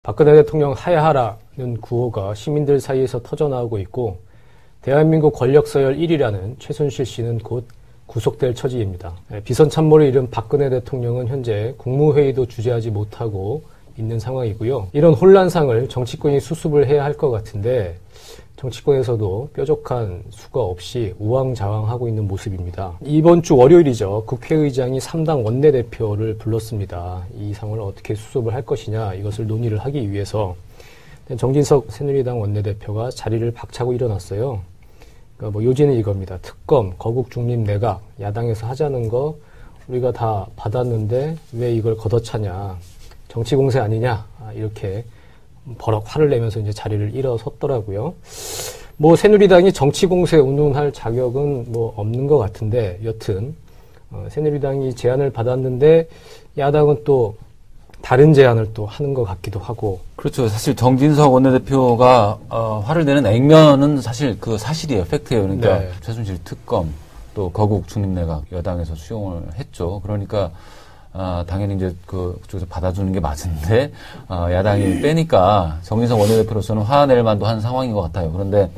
박근혜 대통령 하야하라는 구호가 시민들 사이에서 터져나오고 있고 대한민국 권력서열 1위라는 최순실 씨는 곧 구속될 처지입니다. 비선 참모를 잃은 박근혜 대통령은 현재 국무회의도 주재하지 못하고 있는 상황이고요. 이런 혼란상을 정치권이 수습을 해야 할 것 같은데 정치권에서도 뾰족한 수가 없이 우왕좌왕하고 있는 모습입니다. 이번 주 월요일이죠. 국회의장이 3당 원내대표를 불렀습니다. 이 상황을 어떻게 수습을 할 것이냐 이것을 논의를 하기 위해서 정진석 새누리당 원내대표가 자리를 박차고 일어났어요. 그러니까 요지는 이겁니다. 특검, 거국 중립 내각, 야당에서 하자는 거 우리가 다 받았는데 왜 이걸 걷어차냐. 정치 공세 아니냐. 이렇게 버럭 화를 내면서 이제 자리를 일어섰더라고요. 새누리당이 정치 공세 운운할 자격은 없는 것 같은데, 여튼, 새누리당이 제안을 받았는데, 야당은 또 다른 제안을 또 하는 것 같기도 하고. 그렇죠. 사실 정진석 원내대표가, 화를 내는 액면은 사실 그 사실이에요. 팩트예요. 그러니까 네. 최순실 특검, 또 거국 중립내각 여당에서 수용을 했죠. 그러니까, 당연히 이제 그쪽에서 받아주는 게 맞은데, 야당이 빼니까 정진석 원내대표로서는 화낼 만도 한 상황인 것 같아요. 그런데,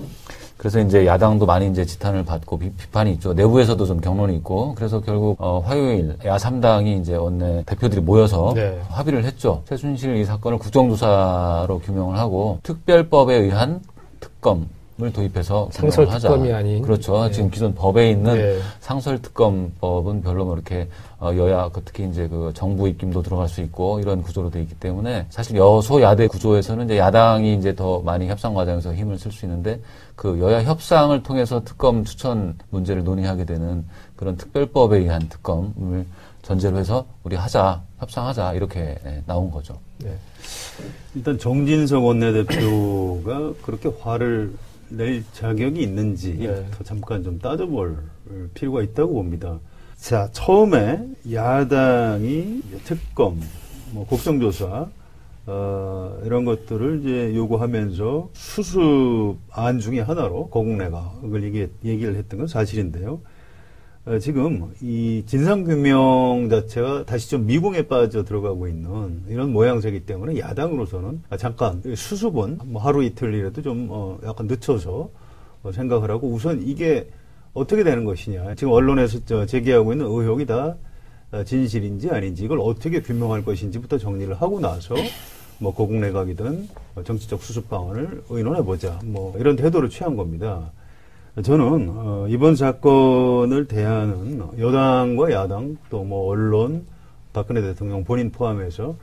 그래서 이제 야당도 많이 이제 지탄을 받고 비판이 있죠. 내부에서도 좀 격론이 있고, 그래서 결국, 화요일 야3당이 이제 원내 대표들이 모여서 네. 합의를 했죠. 최순실 이 사건을 국정조사로 규명을 하고, 특별법에 의한 특검, 을 도입해서 상설 특검이 아닌 그렇죠. 네. 지금 기존 법에 있는 네. 상설 특검법은 별로 이렇게 여야 특히 이제 그 정부 입김도 들어갈 수 있고 이런 구조로 돼 있기 때문에 사실 여소야대 구조에서는 이제 야당이 이제 더 많이 협상 과정에서 힘을 쓸 수 있는데 그 여야 협상을 통해서 특검 추천 문제를 논의하게 되는 그런 특별법에 의한 특검을 전제로 해서 우리 협상하자 이렇게 나온 거죠. 네. 일단 정진석 원내대표가 그렇게 화를 낼 자격이 있는지 네. 더 잠깐 좀 따져볼 필요가 있다고 봅니다. 자, 처음에 야당이 특검, 국정조사 이런 것들을 이제 요구하면서 수습안 중에 하나로 거국내각을 얘기를 했던 건 사실인데요. 지금 이 진상규명 자체가 다시 좀 미궁에 빠져 들어가고 있는 이런 모양새이기 때문에 야당으로서는 잠깐 수습은 하루 이틀이라도 좀 약간 늦춰서 생각을 하고 우선 이게 어떻게 되는 것이냐. 지금 언론에서 제기하고 있는 의혹이 다 진실인지 아닌지 이걸 어떻게 규명할 것인지부터 정리를 하고 나서 거국내각이든 정치적 수습 방안을 의논해보자. 이런 태도를 취한 겁니다. 저는 이번 사건을 대하는 여당과 야당 또 언론 박근혜 대통령 본인 포함해서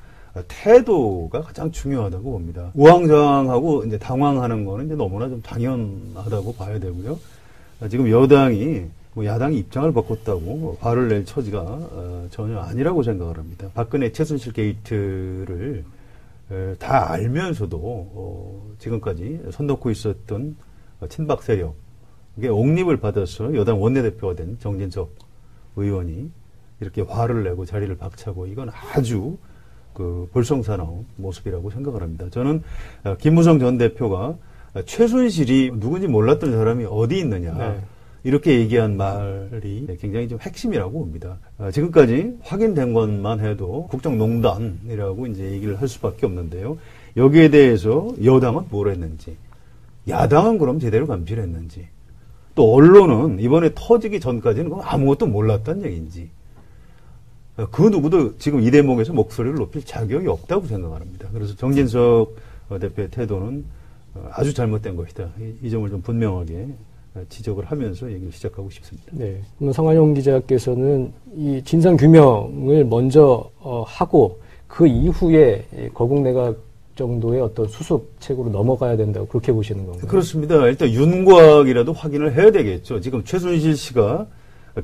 태도가 가장 중요하다고 봅니다. 우왕좌왕하고 이제 당황하는 거는 이제 너무나 좀 당연하다고 봐야 되고요. 지금 여당이 야당이 입장을 바꿨다고 화를 낼 처지가 전혀 아니라고 생각을 합니다. 박근혜 최순실 게이트를 다 알면서도 지금까지 손 놓고 있었던 친박 세력 이게 옹립을 받아서 여당 원내대표가 된 정진석 의원이 이렇게 화를 내고 자리를 박차고 이건 아주 볼썽사나운 모습이라고 생각을 합니다. 저는 김무성 전 대표가 최순실이 누군지 몰랐던 사람이 어디 있느냐 네. 이렇게 얘기한 말이 굉장히 좀 핵심이라고 봅니다. 지금까지 확인된 것만 해도 국정농단이라고 이제 얘기를 할 수밖에 없는데요. 여기에 대해서 여당은 뭘 했는지, 야당은 그럼 제대로 감시를 했는지, 또 언론은 이번에 터지기 전까지는 아무것도 몰랐다는 얘기인지 그 누구도 지금 이 대목에서 목소리를 높일 자격이 없다고 생각을 합니다. 그래서 정진석 대표의 태도는 아주 잘못된 것이다. 이 점을 좀 분명하게 지적을 하면서 얘기를 시작하고 싶습니다. 네. 그러면 성환용 기자께서는 이 진상규명을 먼저 하고 그 이후에 거국내각 정도의 어떤 수습책으로 넘어가야 된다고 그렇게 보시는 건가요? 그렇습니다. 일단 윤곽이라도 확인을 해야 되겠죠. 지금 최순실 씨가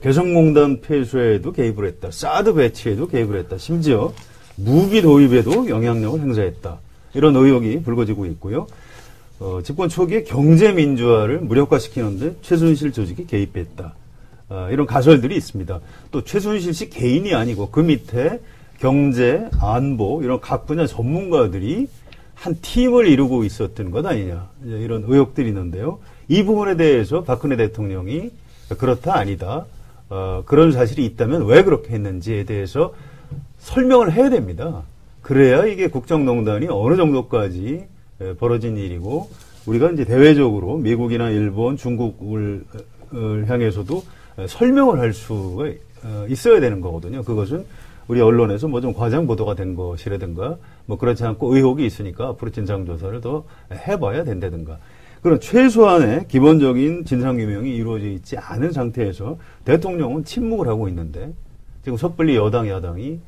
개성공단 폐쇄에도 개입을 했다. 사드 배치에도 개입을 했다. 심지어 무기 도입에도 영향력을 행사했다. 이런 의혹이 불거지고 있고요. 집권 초기에 경제민주화를 무력화시키는데 최순실 조직이 개입했다. 이런 가설들이 있습니다. 또 최순실 씨 개인이 아니고 그 밑에 경제, 안보 이런 각 분야 전문가들이 한 팀을 이루고 있었던 것 아니냐 이런 의혹들이 있는데요. 이 부분에 대해서 박근혜 대통령이 그렇다 아니다. 그런 사실이 있다면 왜 그렇게 했는지에 대해서 설명을 해야 됩니다. 그래야 이게 국정농단이 어느 정도까지 벌어진 일이고 우리가 이제 대외적으로 미국이나 일본, 중국을 향해서도 설명을 할 수가 있어야 되는 거거든요. 그것은 우리 언론에서 뭐 좀 과장 보도가 된 것이라든가 뭐 그렇지 않고 의혹이 있으니까 앞으로 진상조사를 더 해봐야 된다든가 그런 최소한의 기본적인 진상규명이 이루어져 있지 않은 상태에서 대통령은 침묵을 하고 있는데 지금 섣불리 여당, 야당이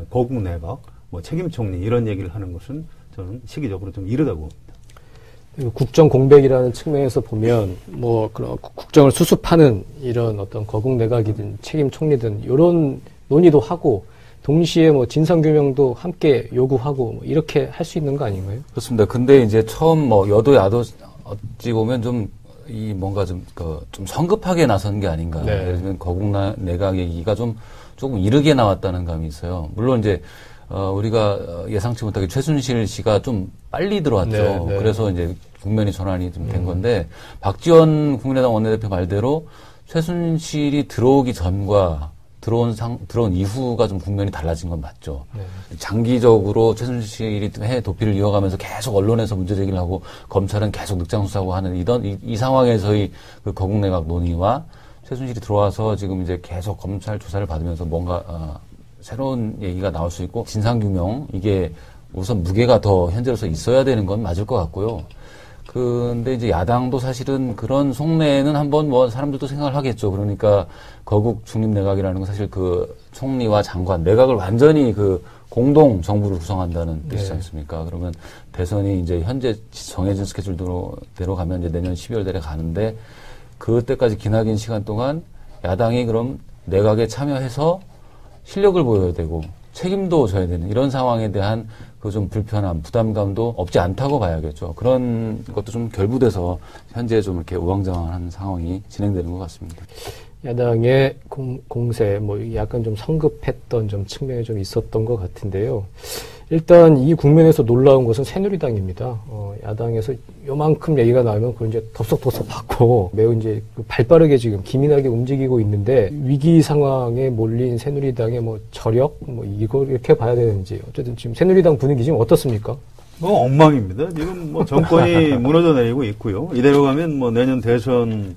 거국 내각, 뭐 책임총리 이런 얘기를 하는 것은 저는 시기적으로 좀 이르다고 봅니다. 국정 공백이라는 측면에서 보면 뭐 그런 국정을 수습하는 이런 어떤 거국 내각이든 책임 총리든 이런 논의도 하고 동시에 뭐 진상규명도 함께 요구하고 뭐 이렇게 할 수 있는 거 아닌가요? 그렇습니다. 근데 이제 처음 뭐 여도 야도 어찌 보면 좀 이 뭔가 좀 성급하게 나선 게 아닌가. 네. 예를 들면 거국 내각 얘기가 조금 이르게 나왔다는 감이 있어요. 물론 이제 우리가 예상치 못하게 최순실 씨가 좀 빨리 들어왔죠. 네, 네. 그래서 이제 국면이 전환이 좀 된 건데 박지원 국민의당 원내대표 말대로 최순실이 들어오기 전과 들어온 이후가 좀 국면이 달라진 건 맞죠. 네. 장기적으로 최순실이 해 도피를 이어가면서 계속 언론에서 문제 제기를 하고 검찰은 계속 늑장 수사하고 하는 이 상황에서의 그 거국 내각 논의와 최순실이 들어와서 지금 이제 계속 검찰 조사를 받으면서 뭔가 새로운 얘기가 나올 수 있고 진상규명 이게 우선 무게가 더 현재로서 있어야 되는 건 맞을 것 같고요. 근데 이제 야당도 사실은 그런 속내는 한번 뭐 사람들도 생각을 하겠죠. 그러니까 거국 중립내각이라는 건 사실 그 총리와 장관, 내각을 완전히 그 공동 정부를 구성한다는 뜻이지 않습니까? 그러면 대선이 이제 현재 정해진 스케줄대로 가면 이제 내년 12월 달에 가는데 그때까지 기나긴 시간 동안 야당이 그럼 내각에 참여해서 실력을 보여야 되고 책임도 져야 되는 이런 상황에 대한 그 좀 불편함, 부담감도 없지 않다고 봐야겠죠. 그런 것도 좀 결부돼서 현재 좀 이렇게 우왕좌왕한 상황이 진행되는 것 같습니다. 야당의 공세, 뭐 약간 좀 성급했던 좀 측면이 좀 있었던 것 같은데요. 일단 이 국면에서 놀라운 것은 새누리당입니다. 야당에서 요만큼 얘기가 나오면 그걸 이제 덥석덥석 받고 매우 이제 발빠르게 지금 기민하게 움직이고 있는데 위기 상황에 몰린 새누리당의 뭐 저력, 뭐 이거 이렇게 봐야 되는지 어쨌든 지금 새누리당 분위기 지금 어떻습니까? 뭐 엉망입니다. 지금 뭐 정권이 무너져 내리고 있고요. 이대로 가면 뭐 내년 대선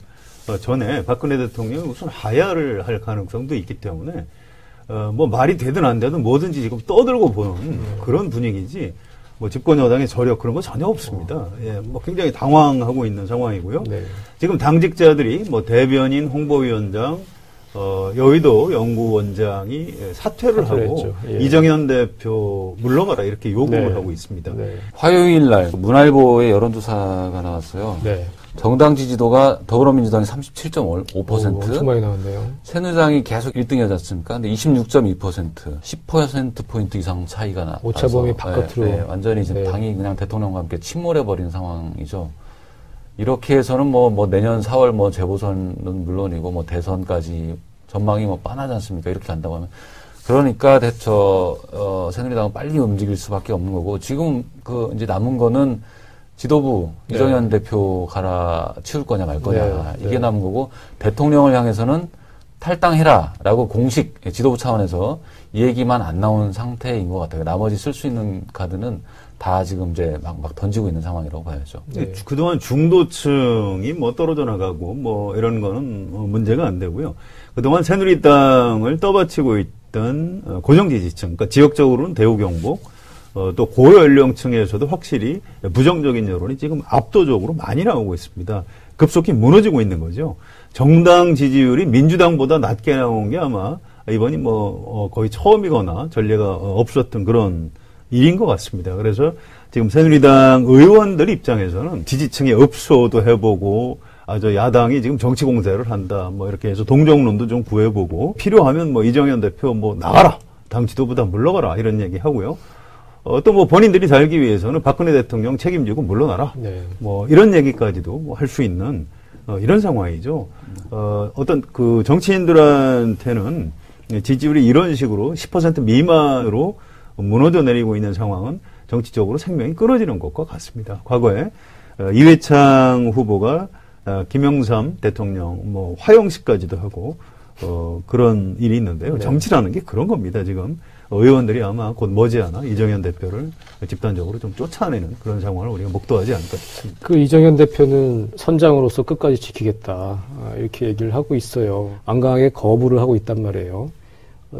전에 박근혜 대통령이 우선 하야를 할 가능성도 있기 때문에 뭐 말이 되든 안 되든 뭐든지 지금 떠들고 보는 그런 분위기지 뭐 집권 여당의 저력 그런 거 전혀 없습니다. 예, 뭐 굉장히 당황하고 있는 상황이고요. 네. 지금 당직자들이 뭐 대변인, 홍보위원장, 여의도 연구원장이 사퇴를 하고 예. 이정현 대표 물러가라 이렇게 요구를 네. 하고 있습니다. 네. 화요일 날 문화일보의 여론조사가 나왔어요. 네. 정당 지지도가 더불어민주당이 37.5%, 엄청 많이 나왔네요. 새누리당이 계속 1등이었지 않습니까? 근데 26.2%, 10%포인트 이상 차이가 나서 오차범위 바깥으로. 완전히 이제 네. 당이 그냥 대통령과 함께 침몰해버린 상황이죠. 이렇게 해서는 뭐 내년 4월 뭐 재보선은 물론이고 뭐 대선까지 전망이 뭐 빤하지 않습니까? 이렇게 간다고 하면. 그러니까 새누리당은 빨리 움직일 수밖에 없는 거고, 지금 이제 남은 거는 지도부, 네. 이정현 대표 갈아치울 거냐 말 거냐. 네. 이게 남은 거고, 대통령을 향해서는 탈당해라 라고 공식 지도부 차원에서 이 얘기만 안 나온 상태인 것 같아요. 나머지 쓸 수 있는 카드는 다 지금 이제 막 던지고 있는 상황이라고 봐야죠. 네. 그동안 중도층이 뭐 떨어져 나가고 뭐 이런 거는 문제가 안 되고요. 그동안 새누리당을 떠받치고 있던 고정 지지층, 그러니까 지역적으로는 대우 경북, 또 고연령층에서도 확실히 부정적인 여론이 지금 압도적으로 많이 나오고 있습니다. 급속히 무너지고 있는 거죠. 정당 지지율이 민주당보다 낮게 나온 게 아마 이번이 뭐 거의 처음이거나 전례가 없었던 그런 일인 것 같습니다. 그래서 지금 새누리당 의원들 입장에서는 지지층의 읍소도 해보고 저 야당이 지금 정치 공세를 한다. 뭐 이렇게 해서 동정론도 좀 구해보고 필요하면 뭐 이정현 대표 뭐 나가라. 당 지도부다 물러가라. 이런 얘기 하고요. 또 뭐 본인들이 살기 위해서는 박근혜 대통령 책임지고 물러나라. 네. 뭐 이런 얘기까지도 뭐 할 수 있는 이런 상황이죠. 어떤 그 정치인들한테는 지지율이 이런 식으로 10% 미만으로 무너져 내리고 있는 상황은 정치적으로 생명이 끊어지는 것과 같습니다. 과거에 이회창 후보가 김영삼 대통령 뭐 화형식까지도 하고 그런 일이 있는데요. 네. 정치라는 게 그런 겁니다. 지금 의원들이 아마 곧 머지않아 이정현 대표를 집단적으로 좀 쫓아내는 그런 상황을 우리가 목도하지 않을까 싶습니다. 그 이정현 대표는 선장으로서 끝까지 지키겠다 이렇게 얘기를 하고 있어요. 완강하게 거부를 하고 있단 말이에요.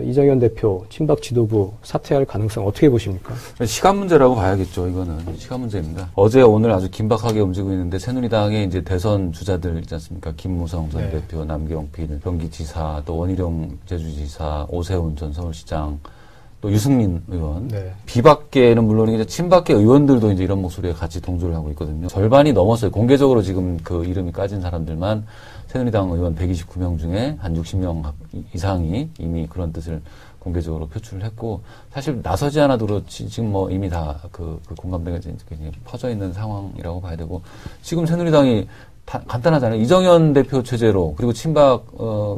이정현 대표 친박 지도부 사퇴할 가능성 어떻게 보십니까? 시간 문제라고 봐야겠죠. 이거는 시간 문제입니다. 어제 오늘 아주 긴박하게 움직이고 있는데 새누리당의 이제 대선 주자들 있지 않습니까? 김무성 전 대표, 남경필 경기지사, 또 원희룡 제주지사, 오세훈 전 서울시장, 또 유승민 의원. 비박계는 물론이고 친박계 의원들도 이제 이런 목소리에 같이 동조를 하고 있거든요. 절반이 넘었어요. 공개적으로 지금 그 이름이 까진 사람들만 새누리당 의원 129명 중에 한 60명 이상이 이미 그런 뜻을 공개적으로 표출을 했고, 사실 나서지 않아도 그렇지 지금 뭐 이미 다 그 공감대가 이제 퍼져 있는 상황이라고 봐야 되고, 지금 새누리당이 간단하잖아요. 이정현 대표 체제로, 그리고 친박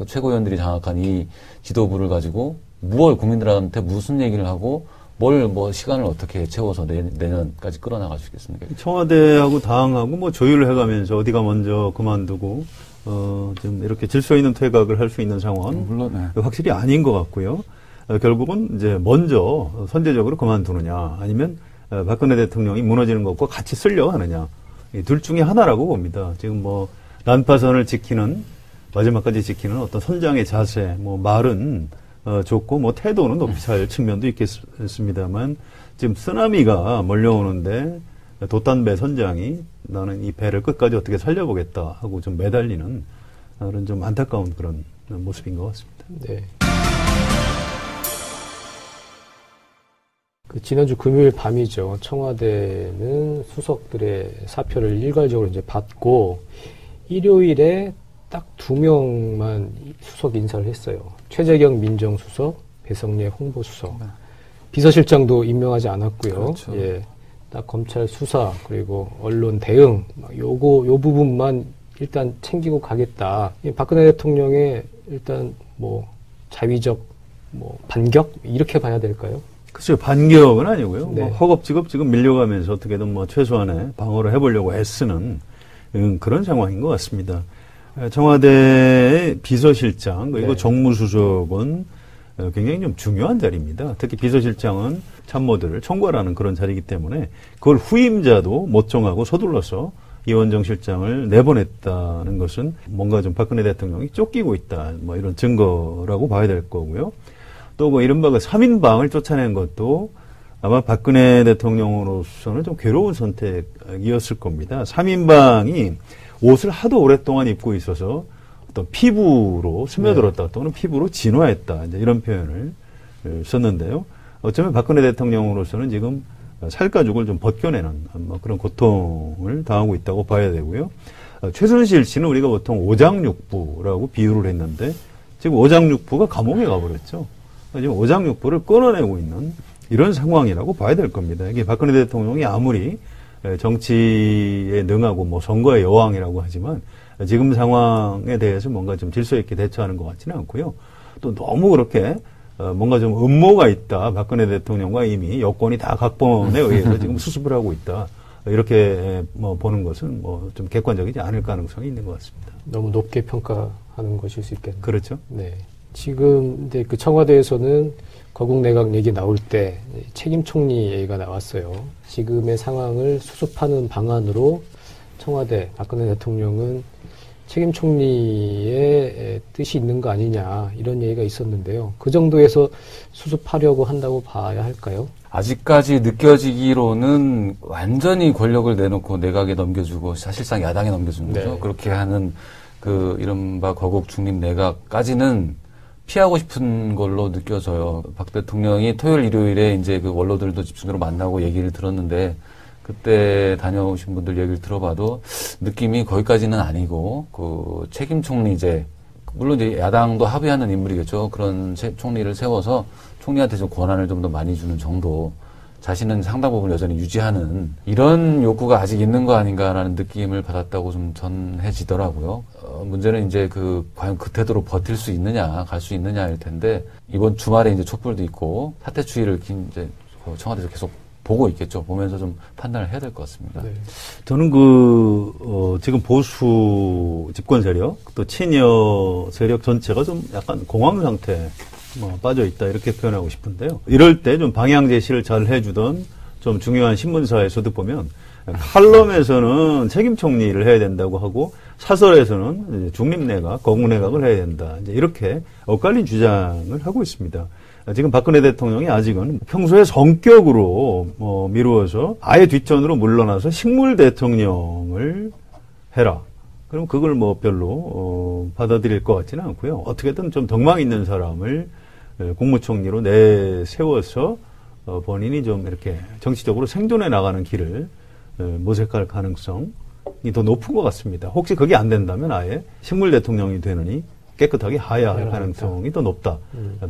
최고위원들이 장악한 이 지도부를 가지고 무얼 국민들한테 무슨 얘기를 하고 뭘 뭐 시간을 어떻게 채워서 내년까지 끌어나갈 수 있겠습니까? 청와대하고 당하고 뭐 조율을 해가면서 어디가 먼저 그만두고 좀 이렇게 질서 있는 퇴각을 할 수 있는 상황은 물론 확실히 아닌 것 같고요. 결국은 이제 먼저 선제적으로 그만두느냐, 아니면 박근혜 대통령이 무너지는 것과 같이 쓰려고 하느냐, 이 둘 중에 하나라고 봅니다. 지금 뭐 난파선을 지키는, 마지막까지 지키는 어떤 선장의 자세, 뭐 말은 좋고 뭐 태도는 높이 살 측면도 있겠습니다만, 지금 쓰나미가 몰려오는데 돛단배 선장이 나는 이 배를 끝까지 어떻게 살려보겠다 하고 좀 매달리는 그런 좀 안타까운 그런 모습인 것 같습니다. 네. 그 지난주 금요일 밤이죠. 청와대는 수석들의 사표를 일괄적으로 이제 받고 일요일에 딱 2명만 수석 인사를 했어요. 최재경 민정수석, 배성래 홍보수석. 비서실장도 임명하지 않았고요. 그렇죠. 예. 딱 검찰 수사, 그리고 언론 대응, 요 부분만 일단 챙기고 가겠다. 박근혜 대통령의 일단 뭐 자위적 뭐 반격? 이렇게 봐야 될까요? 글쎄요, 반격은 아니고요. 네. 뭐 허겁지겁 지금 밀려가면서 어떻게든 뭐 최소한의 방어를 해보려고 애쓰는 그런 상황인 것 같습니다. 청와대의 비서실장, 그리고 네. 정무수석은 굉장히 좀 중요한 자리입니다. 특히 비서실장은 참모들을 청괄하는 그런 자리이기 때문에 그걸 후임자도 못 정하고 서둘러서 이원정 실장을 내보냈다는 것은 뭔가 좀 박근혜 대통령이 쫓기고 있다, 뭐 이런 증거라고 봐야 될 거고요. 또 뭐 이른바 그 3인방을 쫓아낸 것도 아마 박근혜 대통령으로서는 좀 괴로운 선택이었을 겁니다. 3인방이 옷을 하도 오랫동안 입고 있어서 어떤 피부로 스며들었다, 또는 피부로 진화했다, 이제 이런 표현을 썼는데요. 어쩌면 박근혜 대통령으로서는 지금 살가죽을 좀 벗겨내는 뭐 그런 고통을 당하고 있다고 봐야 되고요. 최순실 씨는 우리가 보통 오장육부라고 비유를 했는데 지금 오장육부가 감옥에 가버렸죠. 지금 오장육부를 끊어내고 있는 이런 상황이라고 봐야 될 겁니다. 이게 박근혜 대통령이 아무리 정치에 능하고 뭐 선거의 여왕이라고 하지만 지금 상황에 대해서 뭔가 좀 질서 있게 대처하는 것 같지는 않고요. 또 너무 그렇게 뭔가 좀 음모가 있다, 박근혜 대통령과 이미 여권이 다 각본에 의해서 지금 수습을 하고 있다, 이렇게 뭐 보는 것은 뭐 좀 객관적이지 않을 가능성이 있는 것 같습니다. 너무 높게 평가하는 것일 수 있겠네요. 그렇죠. 네. 지금 근데 그 청와대에서는 거국 내각 얘기 나올 때 책임 총리 얘기가 나왔어요. 지금의 상황을 수습하는 방안으로 청와대 박근혜 대통령은 책임 총리의 뜻이 있는 거 아니냐, 이런 얘기가 있었는데요. 그 정도에서 수습하려고 한다고 봐야 할까요? 아직까지 느껴지기로는 완전히 권력을 내놓고 내각에 넘겨주고 사실상 야당에 넘겨주는 거죠. 네. 그렇게 하는 그 이른바 거국 중립 내각까지는 피하고 싶은 걸로 느껴져요. 박 대통령이 토요일, 일요일에 이제 그 원로들도 집중적으로 만나고 얘기를 들었는데, 그때 다녀오신 분들 얘기를 들어봐도 느낌이 거기까지는 아니고, 그 책임 총리제, 물론 이제 야당도 합의하는 인물이겠죠. 그런 총리를 세워서 총리한테 좀 권한을 좀 더 많이 주는 정도, 자신은 상당 부분 여전히 유지하는 이런 욕구가 아직 있는 거 아닌가라는 느낌을 받았다고 좀 전해지더라고요. 문제는 이제 과연 그 태도로 버틸 수 있느냐, 갈 수 있느냐일 텐데, 이번 주말에 이제 촛불도 있고 사퇴 추이를 이제 청와대에서 계속 보고 있겠죠. 보면서 좀 판단을 해야 될 것 같습니다. 네. 저는 지금 보수 집권 세력, 또 친여 세력 전체가 좀 약간 공황 상태에 빠져 있다 이렇게 표현하고 싶은데요. 이럴 때 좀 방향 제시를 잘 해주던 좀 중요한 신문사에서도 보면 칼럼에서는 책임 총리를 해야 된다고 하고 사설에서는 중립내각, 거국내각을 해야 된다. 이제 이렇게 엇갈린 주장을 하고 있습니다. 지금 박근혜 대통령이 아직은 평소에 성격으로 미루어서 아예 뒷전으로 물러나서 식물 대통령을 해라. 그럼 그걸 별로 받아들일 것 같지는 않고요. 어떻게든 좀 덕망 있는 사람을 국무총리로 내세워서 본인이 좀 이렇게 정치적으로 생존해 나가는 길을 모색할 가능성이 더 높은 것 같습니다. 혹시 그게 안 된다면 아예 식물 대통령이 되느니 깨끗하게 하야할 가능성이 더 높다.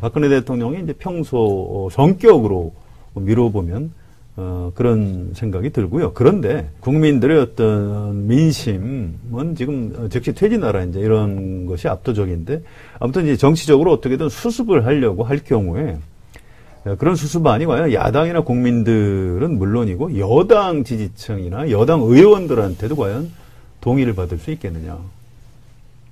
박근혜 대통령이 이제 평소 성격으로 미뤄보면 그런 생각이 들고요. 그런데 국민들의 어떤 민심은 지금 즉시 퇴진하라 이제 이런 것이 압도적인데 아무튼 이제 정치적으로 어떻게든 수습을 하려고 할 경우에 그런 수습안이 과연 야당이나 국민들은 물론이고 여당 지지층이나 여당 의원들한테도 과연 동의를 받을 수 있겠느냐.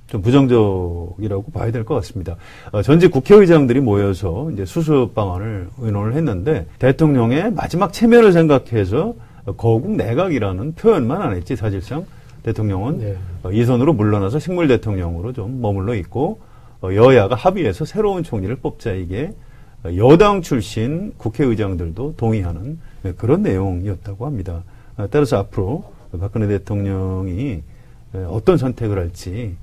좀 부정적이라고 봐야 될 것 같습니다. 전직 국회의장들이 모여서 이제 수습 방안을 의논을 했는데 대통령의 마지막 체면을 생각해서 거국 내각이라는 표현만 안 했지 사실상 대통령은 이 선으로 물러나서 식물 대통령으로 좀 머물러 있고 여야가 합의해서 새로운 총리를 뽑자 이게 여당 출신 국회의장들도 동의하는 그런 내용이었다고 합니다. 따라서 앞으로 박근혜 대통령이 어떤 선택을 할지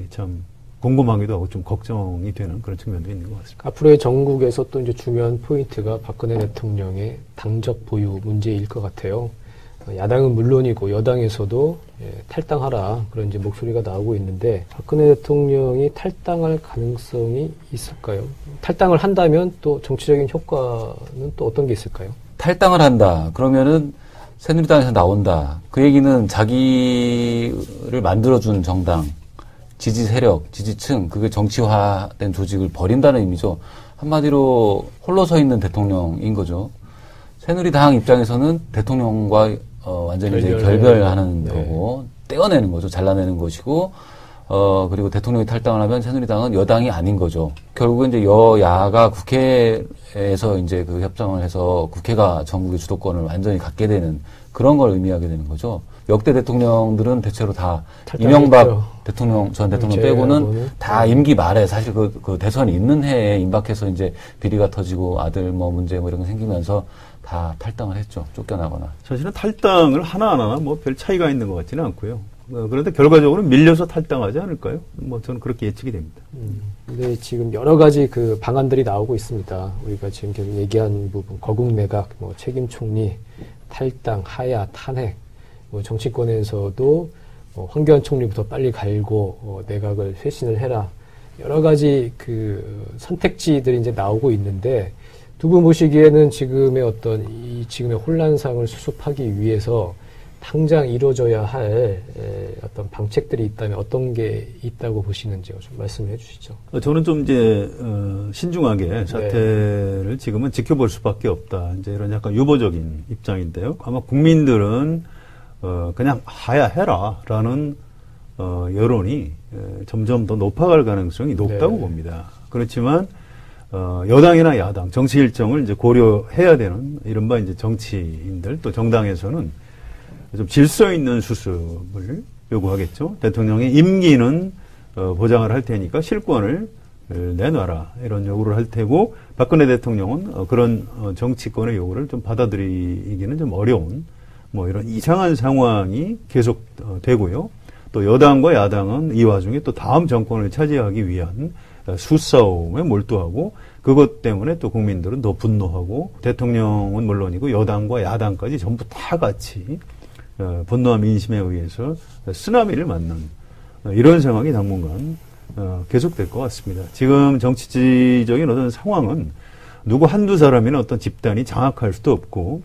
참 궁금하기도 하고 좀 걱정이 되는 그런 측면도 있는 것 같습니다. 앞으로의 전국에서 또 이제 중요한 포인트가 박근혜 대통령의 당적 보유 문제일 것 같아요. 야당은 물론이고 여당에서도 탈당하라 그런 이제 목소리가 나오고 있는데 박근혜 대통령이 탈당할 가능성이 있을까요? 탈당을 한다면 또 정치적인 효과는 또 어떤 게 있을까요? 탈당을 한다. 그러면은 새누리당에서 나온다. 그 얘기는 자기를 만들어준 정당, 지지 세력, 지지층, 그게 정치화된 조직을 버린다는 의미죠. 한마디로 홀로 서 있는 대통령인 거죠. 새누리당 입장에서는 대통령과 완전히 이제 결별하는 거고, 떼어내는 거죠. 잘라내는 것이고, 그리고 대통령이 탈당을 하면 새누리당은 여당이 아닌 거죠. 결국은 이제 여야가 국회에서 이제 그 협상을 해서 국회가 전국의 주도권을 완전히 갖게 되는 그런 걸 의미하게 되는 거죠. 역대 대통령들은 대체로 다 이명박 대통령, 전 대통령 빼고는 다 임기 말에 사실 그 대선이 있는 해에 임박해서 이제 비리가 터지고 아들 문제 이런 게 생기면서 다 탈당을 했죠. 쫓겨나거나. 사실은 탈당을 하나하나 별 차이가 있는 것 같지는 않고요. 그런데 결과적으로 밀려서 탈당하지 않을까요? 저는 그렇게 예측이 됩니다. 근데 지금 여러 가지 그 방안들이 나오고 있습니다. 우리가 지금 계속 얘기한 부분, 거국 내각, 책임 총리, 탈당, 하야, 탄핵, 정치권에서도 황교안 총리부터 빨리 갈고 내각을 쇄신을 해라. 여러 가지 그 선택지들이 이제 나오고 있는데 두 분 보시기에는 지금의 지금의 혼란상을 수습하기 위해서 당장 이루어져야 할 어떤 방책들이 있다면 어떤 게 있다고 보시는지요? 좀 말씀을 해주시죠. 저는 좀 이제 신중하게 사태를 지금은 지켜볼 수밖에 없다. 이제 이런 약간 유보적인 입장인데요. 아마 국민들은 그냥 하야해라라는 여론이 점점 더 높아갈 가능성이 높다고 봅니다. 그렇지만 여당이나 야당 정치 일정을 이제 고려해야 되는 이른바 이제 정치인들 또 정당에서는 좀 질서 있는 수습을 요구하겠죠. 대통령의 임기는 보장을 할 테니까 실권을 내놔라 이런 요구를 할 테고 박근혜 대통령은 그런 정치권의 요구를 좀 받아들이기는 좀 어려운 이런 이상한 상황이 계속 되고요. 또 여당과 야당은 이 와중에 또 다음 정권을 차지하기 위한 수싸움에 몰두하고 그것 때문에 또 국민들은 더 분노하고 대통령은 물론이고 여당과 야당까지 전부 다 같이 분노와 민심에 의해서 쓰나미를 맞는 이런 상황이 당분간 계속될 것 같습니다. 지금 정치적인 어떤 상황은 누구 한두 사람이나 어떤 집단이 장악할 수도 없고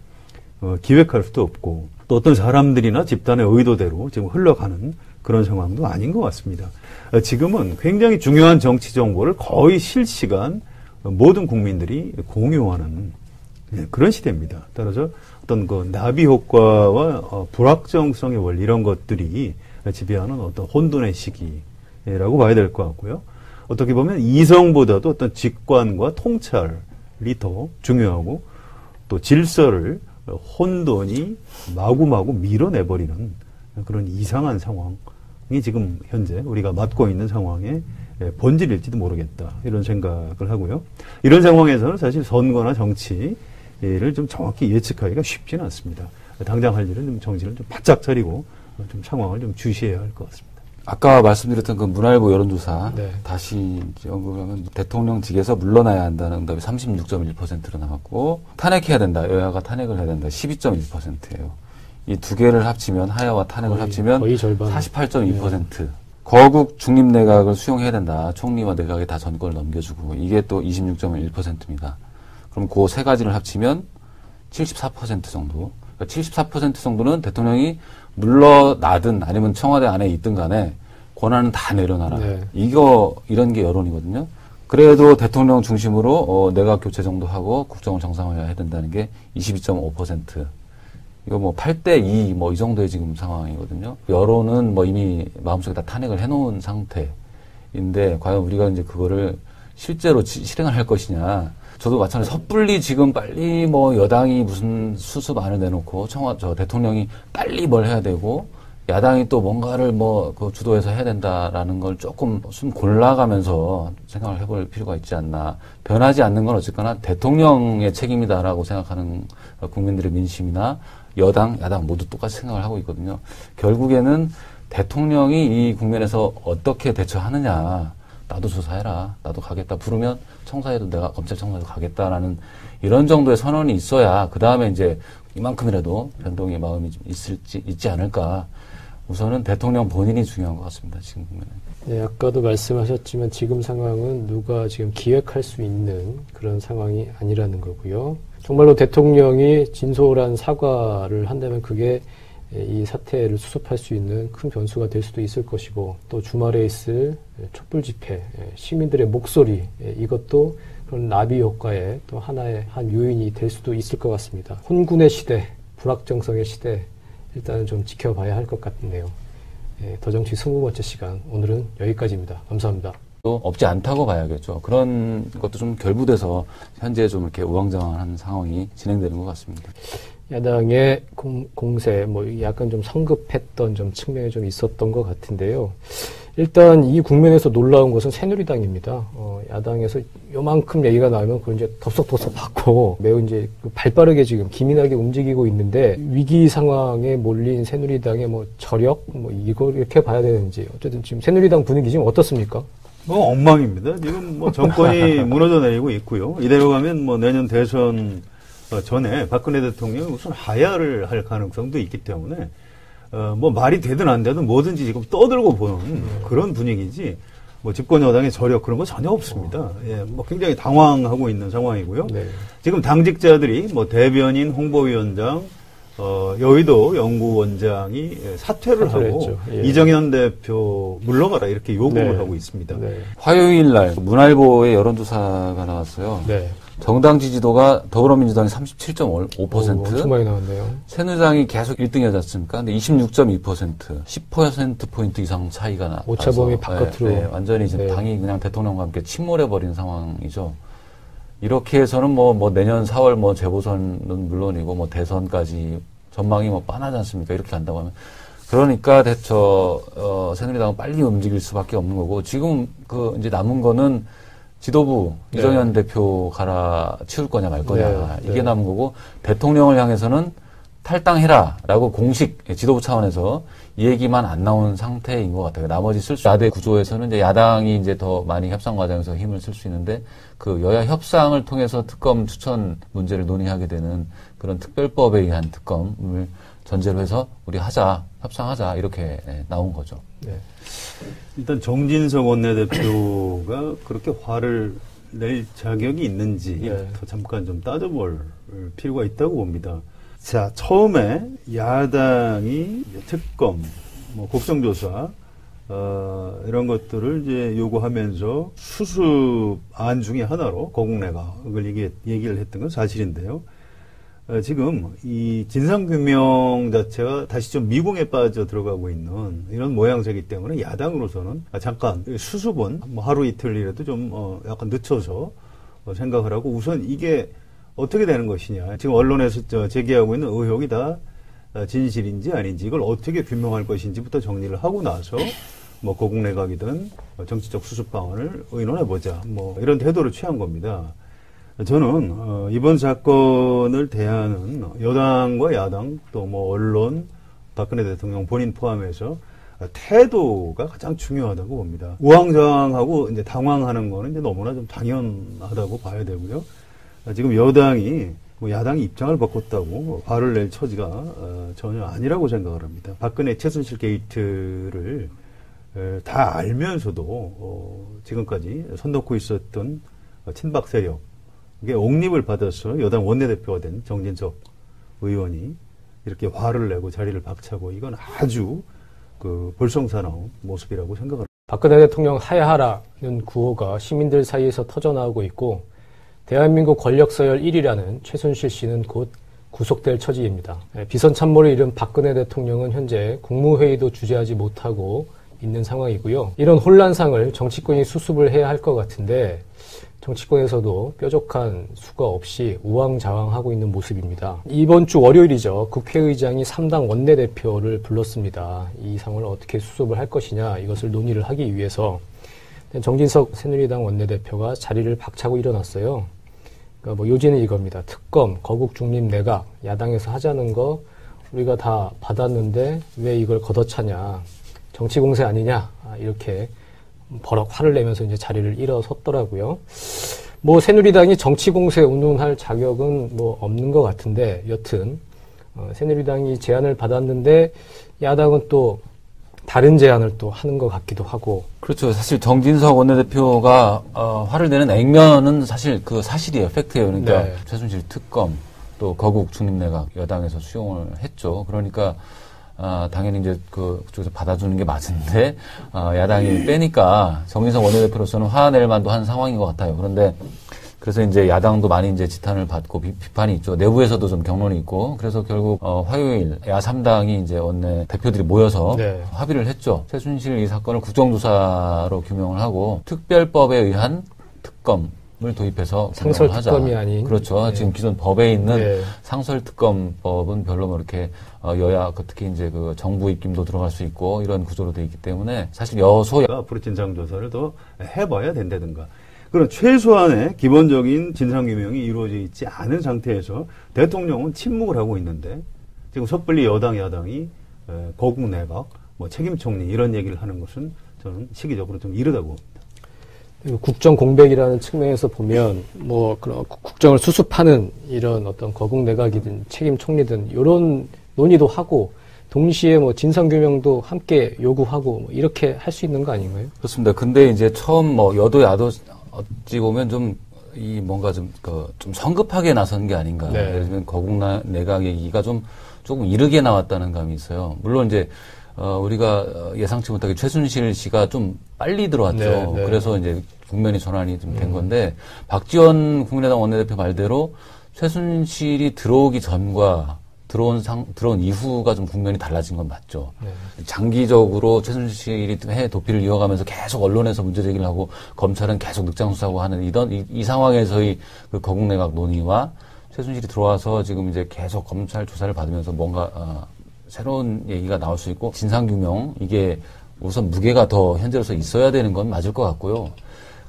기획할 수도 없고 또 어떤 사람들이나 집단의 의도대로 지금 흘러가는 그런 상황도 아닌 것 같습니다. 지금은 굉장히 중요한 정치 정보를 거의 실시간 모든 국민들이 공유하는 그런 시대입니다. 따라서 어떤 그 나비 효과와 불확정성의 원리 이런 것들이 지배하는 어떤 혼돈의 시기라고 봐야 될 것 같고요. 어떻게 보면 이성보다도 어떤 직관과 통찰이 더 중요하고 또 질서를 혼돈이 마구마구 밀어내버리는 그런 이상한 상황이 지금 현재 우리가 맞고 있는 상황의 본질일지도 모르겠다. 이런 생각을 하고요. 이런 상황에서는 사실 선거나 정치를 좀 정확히 예측하기가 쉽지는 않습니다. 당장 할 일은 좀 정신을 좀 바짝 차리고 좀 상황을 좀 주시해야 할 것 같습니다. 아까 말씀드렸던 그 문화일보 여론조사 네. 다시 언급을 하면 대통령직에서 물러나야 한다는 응답이 36.1%로 나왔고 탄핵해야 된다. 여야가 탄핵을 해야 된다. 12.1%예요. 이 두 개를 합치면 하야와 탄핵을 합치면 거의 절반. 48.2%. 거국 중립내각을 수용해야 된다. 총리와 내각에 다 전권을 넘겨주고 이게 또 26.1%입니다. 그럼 그 세 가지를 합치면 74% 정도. 그러니까 74% 정도는 대통령이 물러나든 아니면 청와대 안에 있든 간에 권한은 다 내려놔라. 네. 이런 게 여론이거든요. 그래도 대통령 중심으로 내각 교체 정도 하고 국정을 정상화해야 된다는 게 22.5%. 이거 뭐 8대2 뭐 이 정도의 지금 상황이거든요. 여론은 뭐 이미 마음속에 다 탄핵을 해놓은 상태인데 과연 우리가 이제 그거를 실제로 실행을 할 것이냐. 저도 마찬가지로 섣불리 지금 빨리 뭐 여당이 무슨 수습안을 내놓고 대통령이 빨리 뭘 해야 되고 야당이 또 뭔가를 뭐 그 주도해서 해야 된다라는 걸 조금 숨 골라가면서 생각을 해볼 필요가 있지 않나. 변하지 않는 건 어쨌거나 대통령의 책임이다라고 생각하는 국민들의 민심이나 여당, 야당 모두 똑같이 생각을 하고 있거든요. 결국에는 대통령이 이 국면에서 어떻게 대처하느냐. 나도 조사해라. 나도 가겠다. 부르면 청사에도 내가 검찰 청사에도 가겠다라는 이런 정도의 선언이 있어야 그 다음에 이제 이만큼이라도 변동의 마음이 좀 있지 않을까. 우선은 대통령 본인이 중요한 것 같습니다. 지금 보면. 네, 아까도 말씀하셨지만 지금 상황은 누가 지금 기획할 수 있는 그런 상황이 아니라는 거고요. 정말로 대통령이 진솔한 사과를 한다면 그게 이 사태를 수습할 수 있는 큰 변수가 될 수도 있을 것이고 또 주말에 있을 촛불 집회, 시민들의 목소리 이것도 그런 나비 효과의 또 하나의 한 요인이 될 수도 있을 것 같습니다. 혼군의 시대, 불확정성의 시대 일단은 좀 지켜봐야 할 것 같네요. 더 정치 20번째 시간 오늘은 여기까지입니다. 감사합니다. 또 없지 않다고 봐야겠죠. 그런 것도 좀 결부돼서 현재 좀 이렇게 우왕좌왕한 상황이 진행되는 것 같습니다. 야당의 공세, 약간 좀 성급했던 좀 측면이 좀 있었던 것 같은데요. 일단 이 국면에서 놀라운 것은 새누리당입니다. 야당에서 요만큼 얘기가 나오면 그걸 이제 덥석덥석 받고 매우 이제 발빠르게 지금 기민하게 움직이고 있는데 위기 상황에 몰린 새누리당의 저력, 이거 이렇게 봐야 되는지 어쨌든 지금 새누리당 분위기 지금 어떻습니까? 엉망입니다. 지금 정권이 무너져 내리고 있고요. 이대로 가면 내년 대선 전에 박근혜 대통령이 무슨 하야를 할 가능성도 있기 때문에 말이 되든 안 되든 뭐든지 지금 떠들고 보는 그런 분위기지 집권 여당의 저력 그런 거 전혀 없습니다. 예, 굉장히 당황하고 있는 상황이고요. 네. 지금 당직자들이 대변인, 홍보위원장, 여의도 연구원장이 사퇴를 하고 예. 이정현 대표 물러가라 이렇게 요구를 네. 하고 있습니다. 네. 화요일 날 문화일보의 여론조사가 나왔어요. 네. 정당 지지도가 더불어민주당이 37.5%. 엄청 많이 나왔네요. 새누리당이 계속 1등이지 않습니까? 근데 26.2%, 10%포인트 이상 차이가 나서 오차범위 바깥으로. 완전히 지금 네. 당이 그냥 대통령과 함께 침몰해버린 상황이죠. 이렇게 해서는 내년 4월 재보선은 물론이고 대선까지 전망이 빤하지 않습니까? 이렇게 간다고 하면. 그러니까 새누리당은 빨리 움직일 수밖에 없는 거고, 지금 이제 남은 거는 지도부, 네. 이정현 대표 갈아치울 거냐 말 거냐. 네. 이게 남은 거고, 대통령을 향해서는 탈당해라 라고 공식 지도부 차원에서 이 얘기만 안 나온 상태인 것 같아요. 나머지 야대 구조에서는 이제 야당이 이제 더 많이 협상 과정에서 힘을 쓸 수 있는데 그 여야 협상을 통해서 특검 추천 문제를 논의하게 되는 그런 특별법에 의한 특검을 전제로 해서 우리 협상하자 이렇게 나온 거죠. 네. 일단 정진석 원내대표가 그렇게 화를 낼 자격이 있는지 네. 더 잠깐 좀 따져볼 필요가 있다고 봅니다. 자, 처음에 야당이 특검, 국정조사, 이런 것들을 이제 요구하면서 수습안 중에 하나로 거국내각을 얘기를 했던 건 사실인데요. 지금 이 진상규명 자체가 다시 좀 미궁에 빠져 들어가고 있는 이런 모양새이기 때문에 야당으로서는 잠깐 수습은 뭐 하루 이틀이라도 좀 약간 늦춰서 생각을 하고 우선 이게 어떻게 되는 것이냐. 지금 언론에서 제기하고 있는 의혹이 다 진실인지 아닌지 이걸 어떻게 규명할 것인지부터 정리를 하고 나서 뭐 고국내각이든 정치적 수습 방안을 의논해보자. 뭐 이런 태도를 취한 겁니다. 저는 이번 사건을 대하는 여당과 야당 또 뭐 언론 박근혜 대통령 본인 포함해서 태도가 가장 중요하다고 봅니다. 우왕좌왕하고 이제 당황하는 거는 이제 너무나 좀 당연하다고 봐야 되고요. 지금 여당이 뭐 야당이 입장을 바꿨다고 화를 낼 처지가 전혀 아니라고 생각을 합니다. 박근혜 최순실 게이트를 다 알면서도 지금까지 손 놓고 있었던 친박 세력 이게 옥립을 받아서 여당 원내대표가 된 정진석 의원이 이렇게 화를 내고 자리를 박차고 이건 아주 볼썽사나운 모습이라고 생각을 합니다. 박근혜 대통령 하야하라는 구호가 시민들 사이에서 터져나오고 있고 대한민국 권력서열 1위라는 최순실 씨는 곧 구속될 처지입니다. 비선 참모를 잃은 박근혜 대통령은 현재 국무회의도 주재하지 못하고 있는 상황이고요. 이런 혼란상을 정치권이 수습을 해야 할 것 같은데 정치권에서도 뾰족한 수가 없이 우왕좌왕하고 있는 모습입니다. 이번 주 월요일이죠. 국회의장이 3당 원내대표를 불렀습니다. 이 상황을 어떻게 수습을 할 것이냐 이것을 논의를 하기 위해서 정진석 새누리당 원내대표가 자리를 박차고 일어났어요. 그러니까 뭐 요지는 이겁니다. 특검, 거국 중립 내각, 야당에서 하자는 거 우리가 다 받았는데 왜 이걸 걷어차냐. 정치 공세 아니냐. 이렇게 버럭 화를 내면서 이제 자리를 일어섰더라고요. 뭐 새누리당이 정치 공세 운운할 자격은 뭐 없는 것 같은데 여튼 새누리당이 제안을 받았는데 야당은 또 다른 제안을 또 하는 것 같기도 하고. 그렇죠. 사실 정진석 원내대표가 화를 내는 액면은 사실 그 사실이에요. 팩트예요. 그러니까 네. 최순실 특검 또 거국 중립내각 여당에서 수용을 했죠. 그러니까 당연히 이제 그쪽에서 받아주는 게 맞은데 야당이 빼니까 정진석 원내대표로서는 화낼 만도 한 상황인 것 같아요. 그런데 그래서 이제 야당도 많이 이제 지탄을 받고 비판이 있죠. 내부에서도 좀 경론이 있고. 그래서 결국 화요일 야3당이 이제 원내 대표들이 모여서 네. 합의를 했죠. 최순실 이 사건을 국정조사로 규명을 하고 특별법에 의한 특검을 도입해서 상설 하자. 특검이 아닌. 그렇죠. 네. 지금 기존 법에 있는 네. 상설 특검법은 별로 뭐 이렇게 여야 특히 이제 그 정부 입김도 들어갈 수 있고 이런 구조로 돼 있기 때문에 사실 여소야 앞으로 진상조사를 더 해봐야 된다든가. 그런 최소한의 기본적인 진상규명이 이루어져 있지 않은 상태에서 대통령은 침묵을 하고 있는데 지금 섣불리 여당, 야당이 거국 내각, 뭐 책임 총리 이런 얘기를 하는 것은 저는 시기적으로 좀 이르다고 봅니다. 국정 공백이라는 측면에서 보면 뭐 그런 국정을 수습하는 이런 어떤 거국 내각이든 책임 총리든 이런 논의도 하고 동시에 뭐 진상규명도 함께 요구하고 뭐 이렇게 할 수 있는 거 아닌가요? 그렇습니다. 근데 이제 처음 뭐 여도 야도 어찌 보면 좀 뭔가 좀 성급하게 나선 게 아닌가. 네. 예를 들면 거국 내각 얘기가 조금 이르게 나왔다는 감이 있어요. 물론 이제 우리가 예상치 못하게 최순실 씨가 좀 빨리 들어왔죠. 네, 네. 그래서 이제 국면이 전환이 좀 된 건데 박지원 국민의당 원내대표 말대로 최순실이 들어오기 전과 들어온 이후가 좀 국면이 달라진 건 맞죠. 네. 장기적으로 최순실이 해 도피를 이어가면서 계속 언론에서 문제제기를 하고 검찰은 계속 늑장수사하고 하는 이 상황에서의 그 거국내각 논의와 최순실이 들어와서 지금 이제 계속 검찰 조사를 받으면서 뭔가 새로운 얘기가 나올 수 있고 진상규명 이게 우선 무게가 더 현재로서 있어야 되는 건 맞을 것 같고요.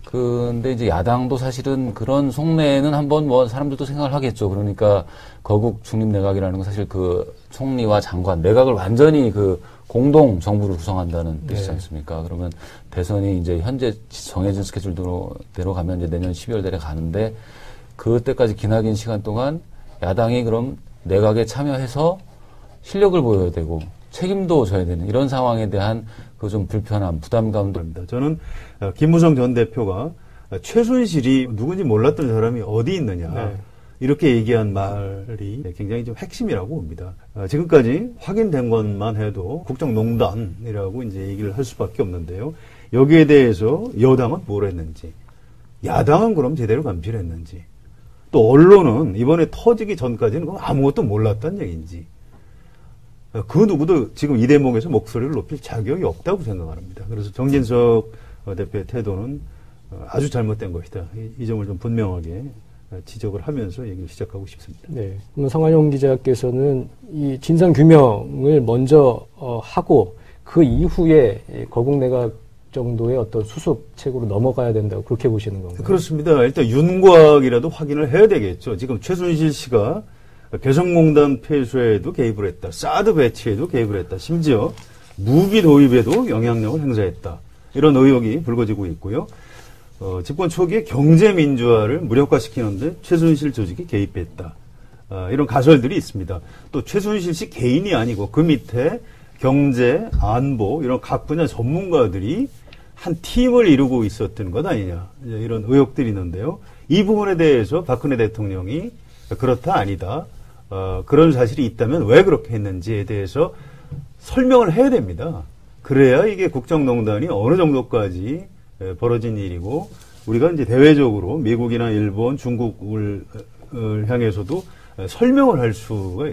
근데 이제 야당도 사실은 그런 속내는 한번 뭐 사람들도 생각을 하겠죠. 그러니까 거국 중립내각이라는 건 사실 그 총리와 장관, 내각을 완전히 그 공동 정부를 구성한다는 뜻이지 않습니까? 그러면 대선이 이제 현재 정해진 스케줄대로 가면 이제 내년 12월 달에 가는데 그때까지 기나긴 시간 동안 야당이 그럼 내각에 참여해서 실력을 보여야 되고 책임도 져야 되는 이런 상황에 대한 그 좀 불편함, 부담감도 합니다. 저는 김무성 전 대표가 최순실이 누군지 몰랐던 사람이 어디 있느냐 네. 이렇게 얘기한 말이 굉장히 좀 핵심이라고 봅니다. 지금까지 확인된 것만 해도 국정농단이라고 이제 얘기를 할 수밖에 없는데요. 여기에 대해서 여당은 뭘 했는지, 야당은 그럼 제대로 감시를 했는지, 또 언론은 이번에 터지기 전까지는 아무것도 몰랐다는 얘기인지 그 누구도 지금 이 대목에서 목소리를 높일 자격이 없다고 생각합니다. 그래서 정진석 대표의 태도는 아주 잘못된 것이다. 이 점을 좀 분명하게 지적을 하면서 얘기를 시작하고 싶습니다. 네. 그럼 성한용 기자께서는 이 진상 규명을 먼저 하고 그 이후에 거국 내각 정도의 어떤 수습책으로 넘어가야 된다고 그렇게 보시는 건가요? 그렇습니다. 일단 윤곽이라도 확인을 해야 되겠죠. 지금 최순실 씨가 개성공단 폐쇄에도 개입을 했다. 사드 배치에도 개입을 했다. 심지어 무기 도입에도 영향력을 행사했다. 이런 의혹이 불거지고 있고요. 집권 초기에 경제민주화를 무력화시키는데 최순실 조직이 개입했다. 이런 가설들이 있습니다. 또 최순실 씨 개인이 아니고 그 밑에 경제, 안보 이런 각 분야 전문가들이 한 팀을 이루고 있었던 것 아니냐. 이런 의혹들이 있는데요. 이 부분에 대해서 박근혜 대통령이 그렇다 아니다. 그런 사실이 있다면 왜 그렇게 했는지에 대해서 설명을 해야 됩니다. 그래야 이게 국정농단이 어느 정도까지 벌어진 일이고 우리가 이제 대외적으로 미국이나 일본, 중국을 향해서도 설명을 할 수가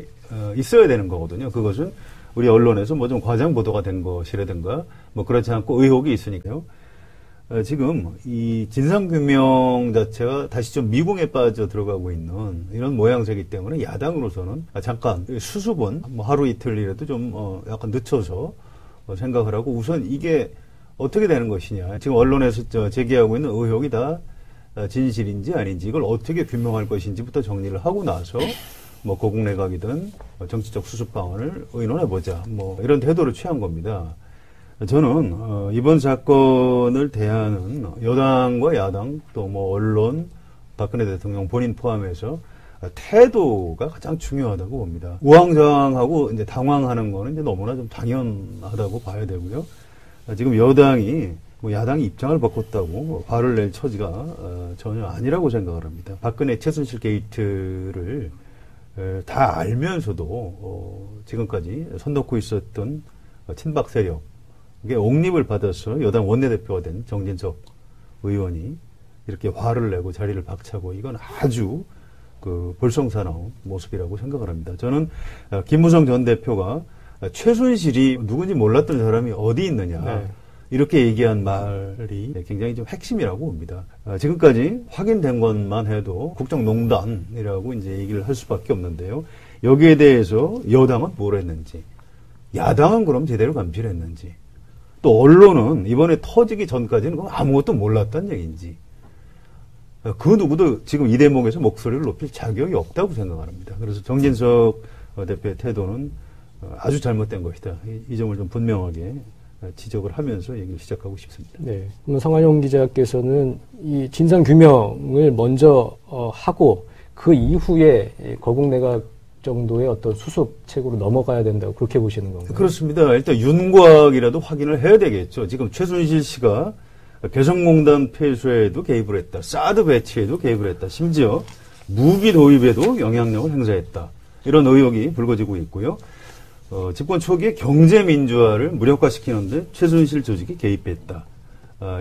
있어야 되는 거거든요. 그것은 우리 언론에서 뭐 좀 과장 보도가 된 것이라든가 뭐 그렇지 않고 의혹이 있으니까요. 지금 이 진상규명 자체가 다시 좀 미궁에 빠져 들어가고 있는 이런 모양새이기 때문에 야당으로서는 잠깐 수습은 뭐 하루 이틀이라도 좀 약간 늦춰서 생각을 하고 우선 이게 어떻게 되는 것이냐. 지금 언론에서 제기하고 있는 의혹이 다 진실인지 아닌지 이걸 어떻게 규명할 것인지부터 정리를 하고 나서 뭐 거국 내각이든 정치적 수습 방안을 의논해보자. 뭐 이런 태도를 취한 겁니다. 저는 이번 사건을 대하는 여당과 야당 또 뭐 언론 박근혜 대통령 본인 포함해서 태도가 가장 중요하다고 봅니다. 우왕좌왕하고 이제 당황하는 거는 이제 너무나 좀 당연하다고 봐야 되고요. 지금 여당이 뭐 야당이 입장을 바꿨다고 화를 낼 처지가 전혀 아니라고 생각을 합니다. 박근혜 최순실 게이트를 다 알면서도 지금까지 손 놓고 있었던 친박 세력 이게 옹립을 받아서 여당 원내대표가 된 정진석 의원이 이렇게 화를 내고 자리를 박차고 이건 아주 볼썽사나운 모습이라고 생각을 합니다. 저는 김무성 전 대표가 최순실이 누군지 몰랐던 사람이 어디 있느냐 네. 이렇게 얘기한 말이 굉장히 좀 핵심이라고 봅니다. 지금까지 확인된 것만 해도 국정농단이라고 이제 얘기를 할 수밖에 없는데요. 여기에 대해서 여당은 뭘 했는지, 야당은 그럼 제대로 감시를 했는지, 또 언론은 이번에 터지기 전까지는 아무것도 몰랐다는 얘기인지, 그 누구도 지금 이 대목에서 목소리를 높일 자격이 없다고 생각합니다. 그래서 정진석 대표의 태도는 아주 잘못된 것이다. 이 점을 좀 분명하게 지적을 하면서 얘기를 시작하고 싶습니다. 네. 그럼 성한용 기자께서는 이 진상 규명을 먼저 하고 그 이후에 거국 내각 정도의 어떤 수습책으로 넘어가야 된다고 그렇게 보시는 건가요? 그렇습니다. 일단 윤곽이라도 확인을 해야 되겠죠. 지금 최순실 씨가 개성공단 폐쇄에도 개입을 했다. 사드 배치에도 개입을 했다. 심지어 무기 도입에도 영향력을 행사했다. 이런 의혹이 불거지고 있고요. 집권 초기에 경제민주화를 무력화시키는데 최순실 조직이 개입했다.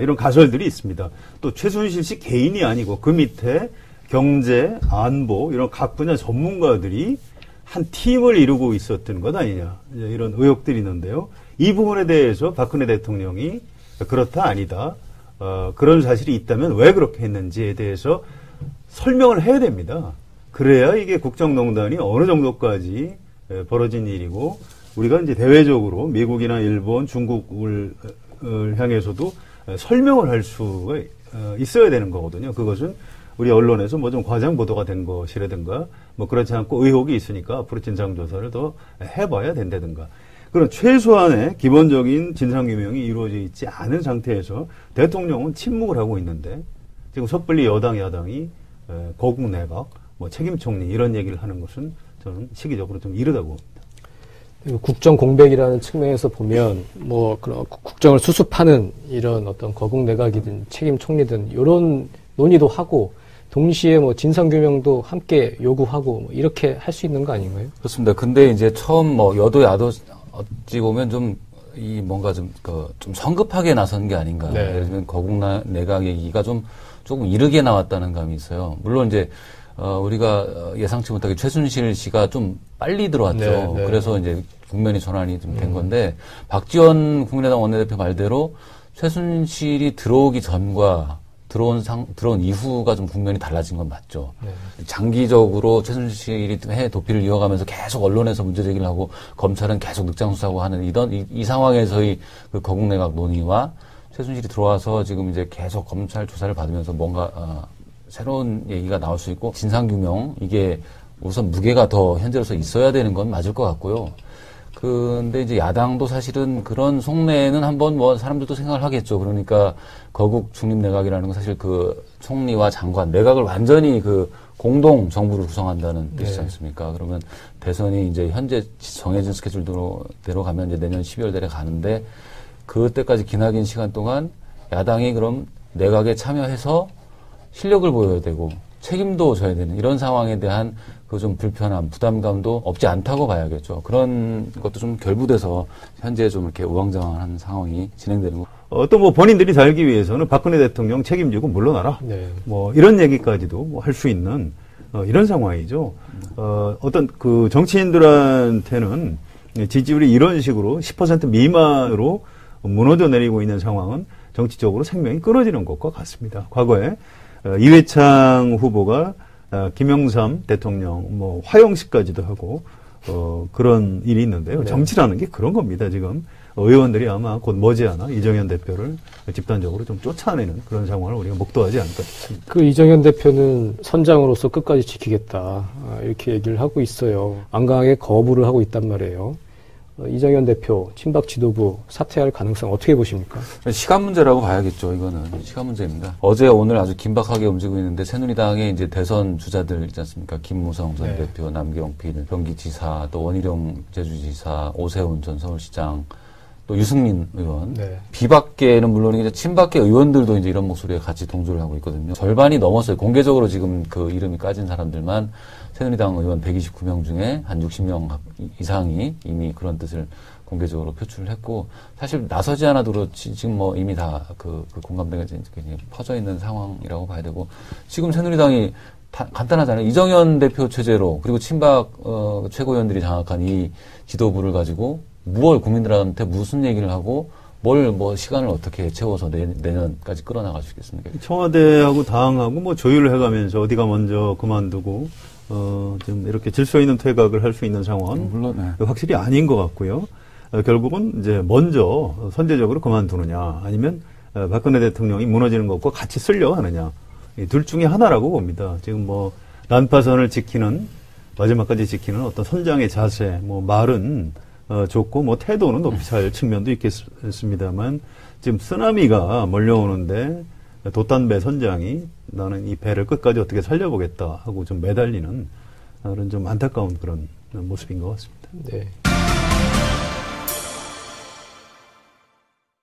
이런 가설들이 있습니다. 또 최순실 씨 개인이 아니고 그 밑에 경제, 안보 이런 각 분야 전문가들이 한 팀을 이루고 있었던 것 아니냐. 이런 의혹들이 있는데요. 이 부분에 대해서 박근혜 대통령이 그렇다 아니다. 그런 사실이 있다면 왜 그렇게 했는지에 대해서 설명을 해야 됩니다. 그래야 이게 국정농단이 어느 정도까지 벌어진 일이고 우리가 이제 대외적으로 미국이나 일본, 중국을 향해서도 설명을 할 수가 있어야 되는 거거든요. 그것은 우리 언론에서 뭐 좀 과장 보도가 된 것이라든가 뭐 그렇지 않고 의혹이 있으니까 앞으로 진상조사를 더 해봐야 된다든가 그런 최소한의 기본적인 진상규명이 이루어져 있지 않은 상태에서 대통령은 침묵을 하고 있는데 지금 섣불리 여당, 야당이 거국 내각, 뭐 책임총리 이런 얘기를 하는 것은 저는 시기적으로 좀 이르다고 봅니다. 국정 공백이라는 측면에서 보면 뭐 그런 국정을 수습하는 이런 어떤 거국 내각이든 책임 총리든 이런 논의도 하고 동시에 뭐 진상 규명도 함께 요구하고 뭐 이렇게 할 수 있는 거 아닌가요? 그렇습니다. 근데 이제 처음 뭐 여도 야도 어찌 보면 좀 이 뭔가 좀 성급하게 나선 게 아닌가. 네. 예를 들면 거국 내각 얘기가 조금 이르게 나왔다는 감이 있어요. 물론 이제 우리가 예상치 못하게 최순실 씨가 좀 빨리 들어왔죠. 네, 네. 그래서 이제 국면이 전환이 좀 된 건데, 박지원 국민의당 원내대표 말대로 최순실이 들어오기 전과 들어온 이후가 좀 국면이 달라진 건 맞죠. 네. 장기적으로 최순실이 해 도피를 이어가면서 계속 언론에서 문제 제기를 하고 검찰은 계속 늑장 수사하고 하는 이 상황에서의 그 거국내각 논의와 최순실이 들어와서 지금 이제 계속 검찰 조사를 받으면서 뭔가 새로운 얘기가 나올 수 있고 진상규명 이게 우선 무게가 더 현재로서 있어야 되는 건 맞을 것 같고요. 근데 이제 야당도 사실은 그런 속내는 한번 뭐 사람들도 생각을 하겠죠. 그러니까 거국 중립내각이라는 건 사실 그 총리와 장관, 내각을 완전히 그 공동 정부를 구성한다는 뜻이지 않습니까? 그러면 대선이 이제 현재 정해진 스케줄대로 가면 이제 내년 12월 달에 가는데 그때까지 기나긴 시간 동안 야당이 그럼 내각에 참여해서 실력을 보여야 되고 책임도 져야 되는 이런 상황에 대한 그 좀 불편함, 부담감도 없지 않다고 봐야겠죠. 그런 것도 좀 결부돼서 현재 좀 이렇게 우왕좌왕한 상황이 진행되는 거. 또 뭐 본인들이 살기 위해서는 박근혜 대통령 책임지고 물러나라. 네. 뭐 이런 얘기까지도 뭐 할 수 있는 이런 상황이죠. 어떤 그 정치인들한테는 지지율이 이런 식으로 10% 미만으로 무너져 내리고 있는 상황은 정치적으로 생명이 끊어지는 것과 같습니다. 과거에 이회창 후보가 김영삼 대통령 뭐 화형식까지도 하고 그런 일이 있는데요. 네. 정치라는 게 그런 겁니다. 지금 의원들이 아마 곧 머지않아 이정현 대표를 집단적으로 좀 쫓아내는 그런 상황을 우리가 목도하지 않을까 싶습니다. 그 이정현 대표는 선장으로서 끝까지 지키겠다 이렇게 얘기를 하고 있어요. 완강하게 거부를 하고 있단 말이에요. 이정현 대표 친박 지도부 사퇴할 가능성 어떻게 보십니까? 시간 문제라고 봐야겠죠. 이거는 시간 문제입니다. 어제 오늘 아주 긴박하게 움직이고 있는데 새누리당의 이제 대선 주자들 있지 않습니까? 김무성 전 대표, 남경필 경기지사, 또 원희룡 제주지사, 오세훈 전 서울시장, 또 유승민 의원. 비박계는 물론이고 친박계 의원들도 이제 이런 목소리에 같이 동조를 하고 있거든요. 절반이 넘었어요. 공개적으로 지금 그 이름이 까진 사람들만 새누리당 의원 129명 중에 한 60명 이상이 이미 그런 뜻을 공개적으로 표출을 했고, 사실 나서지 않아도 그렇지 지금 뭐 이미 다 그 공감대가 이제 퍼져 있는 상황이라고 봐야 되고, 지금 새누리당이 간단하잖아요. 이정현 대표 체제로 그리고 친박 최고위원들이 장악한 이 지도부를 가지고 무얼 국민들한테 무슨 얘기를 하고 뭘 뭐 시간을 어떻게 채워서 내년까지 끌어나갈 수 있겠습니까? 청와대하고 당하고 뭐 조율을 해가면서 어디가 먼저 그만두고 좀 이렇게 질서 있는 퇴각을 할 수 있는 상황은 물론 확실히 아닌 것 같고요. 결국은 이제 먼저 선제적으로 그만두느냐 아니면 박근혜 대통령이 무너지는 것과 같이 쓰려 하느냐, 이 둘 중에 하나라고 봅니다. 지금 뭐 난파선을 지키는 마지막까지 지키는 어떤 선장의 자세, 뭐 말은 좋고 뭐 태도는 높이 살 측면도 있겠습니다만 지금 쓰나미가 몰려오는데 돛단배 선장이 나는 이 배를 끝까지 어떻게 살려보겠다 하고 좀 매달리는 그런 좀 안타까운 그런 모습인 것 같습니다. 네.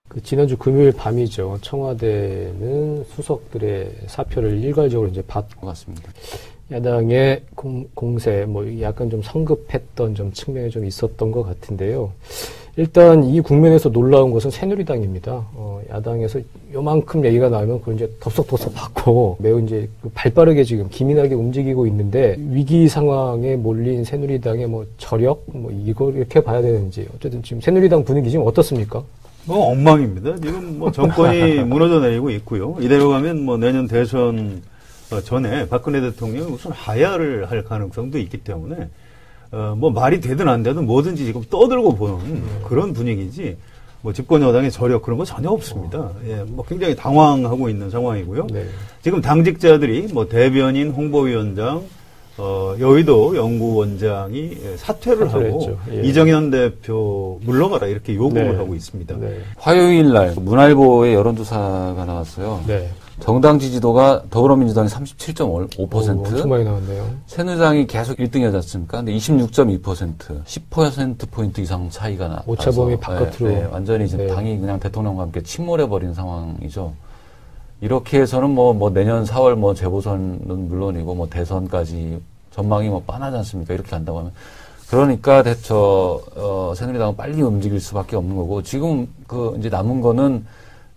그 지난주 금요일 밤이죠. 청와대는 수석들의 사표를 일괄적으로 이제 받고 같습니다. 야당의 공세, 뭐 약간 좀 성급했던 좀 측면이 좀 있었던 것 같은데요. 일단 이 국면에서 놀라운 것은 새누리당입니다. 야당에서 요만큼 얘기가 나오면 그걸 이제 덥석덥석 받고 매우 이제 발빠르게 지금 기민하게 움직이고 있는데, 위기 상황에 몰린 새누리당의 뭐 저력, 뭐 이걸 이렇게 봐야 되는지, 어쨌든 지금 새누리당 분위기 지금 어떻습니까? 엉망입니다. 지금 뭐 정권이 무너져 내리고 있고요. 이대로 가면 뭐 내년 대선 전에 박근혜 대통령이 우선 하야를 할 가능성도 있기 때문에 뭐 말이 되든 안 되든 뭐든지 지금 떠들고 보는 그런 분위기지, 뭐 집권 여당의 저력 그런 거 전혀 없습니다. 예, 뭐 굉장히 당황하고 있는 상황이고요. 네. 지금 당직자들이 뭐 대변인, 홍보위원장, 여의도 연구원장이 사퇴를 하고 예. 이정현 대표 물러가라 이렇게 요구를 네. 하고 있습니다. 네. 화요일 날 문화일보의 여론조사가 나왔어요. 네. 정당 지지도가 더불어민주당이 37.5%, 엄청 많이 나왔네요. 새누리당이 계속 1등이지 않습니까? 근데 26.2%, 10%포인트 이상 차이가 나서 오차범위 바깥으로. 네, 완전히 지금 당이 그냥 대통령과 함께 침몰해버린 상황이죠. 이렇게 해서는 뭐 내년 4월 뭐 재보선은 물론이고 뭐 대선까지 전망이 뭐 빤하지 않습니까? 이렇게 간다고 하면. 그러니까 새누리당은 빨리 움직일 수밖에 없는 거고, 지금 이제 남은 거는